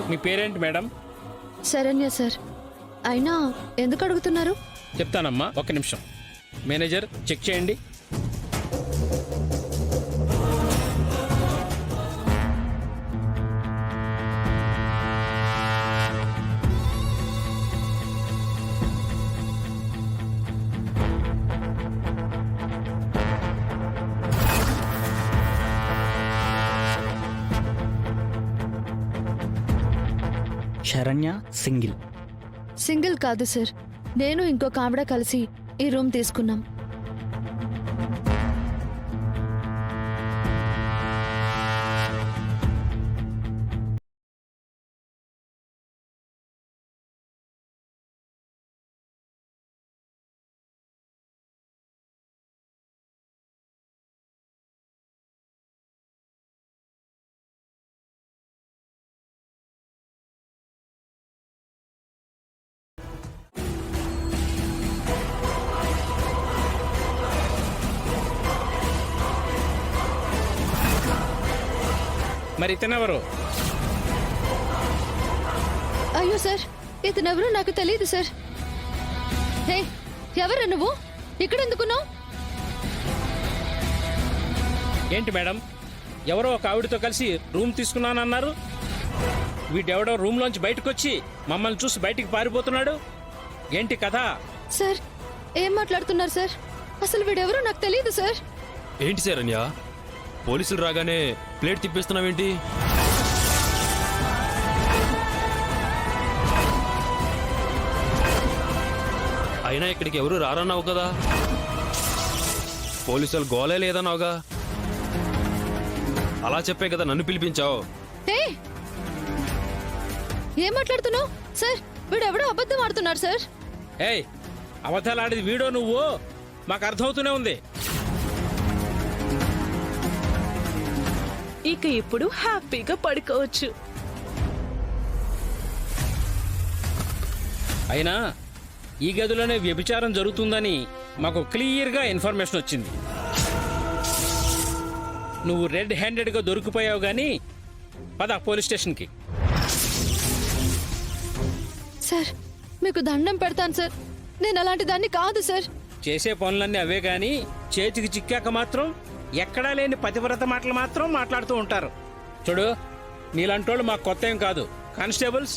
మీ పేరేంటి madam? Saranya sir. అయినా ఎందుకు అడుగుతున్నారు? చెప్తానమ్మా, ఒక్క నిమిషం. మేనేజర్ చెక్ చేయండి. శరణ్య సింగిల్. సింగిల్ కాదు సార్, నేను ఇంకొక ఆవిడ కలిసి ఈ రూమ్ తీసుకున్నాం. మరి ఇతనెవరు? అయ్యో సార్, ఇతనెవరో నాకు తెలియదు సార్. హే, ఎవరు నువ్వు? ఇక్కడ ఎందుకున్నావు? ఏంటి మేడం, ఎవరో ఒక ఆవిడతో కలిసి రూమ్ తీసుకున్నానన్నారు. వీడెవడో రూమ్లోంచి బయటకు వచ్చి మమ్మల్ని చూసి బయటికి పారిపోతున్నాడు. ఏంటి కథ? సార్, ఏం మాట్లాడుతున్నారు సార్? అసలు వీడెవరో నాకు తెలియదు సార్. ఏంటి శరణ్య, పోలీసులు రాగానే ప్లేట్ తిప్పేస్తున్నావేంటి? అయినా ఇక్కడికి ఎవరు రారన్నావు కదా, పోలీసులు గోలే లేదన్నావుగా, అలా చెప్పే కదా నన్ను పిలిపించావు. ఏం మాట్లాడుతున్నావు సార్? వీడెవడో అబద్ధం ఆడుతున్నారు సార్. ఏయ్, అవతలాడిది వీడో నువ్వు? మాకు అర్థమవుతూనే ఉంది. ఇక ఇప్పుడు హ్యాపీగా పడుకోవచ్చు. అయినా ఈ గదిలోనే వ్యభిచారం జరుగుతుందని మాకు క్లియర్గా ఇన్ఫర్మేషన్ వచ్చింది. నువ్వు రెడ్ హ్యాండెడ్గా దొరికిపోయావు గానీ పద పోలీస్ స్టేషన్కి. సార్, మీకు దండం పెడతాను సార్, నేను అలాంటి దాన్ని కాదు సార్. చేసే పనులన్నీ అవే గాని చేతికి చిక్కాక మాత్రం ఎక్కడా లేని పతివ్రత మాటలు మాత్రం మాట్లాడుతూ ఉంటారు. చూడు, నీలాంటోళ్ళు మాకు కొత్త ఏం కాదు. కానిస్టేబుల్స్,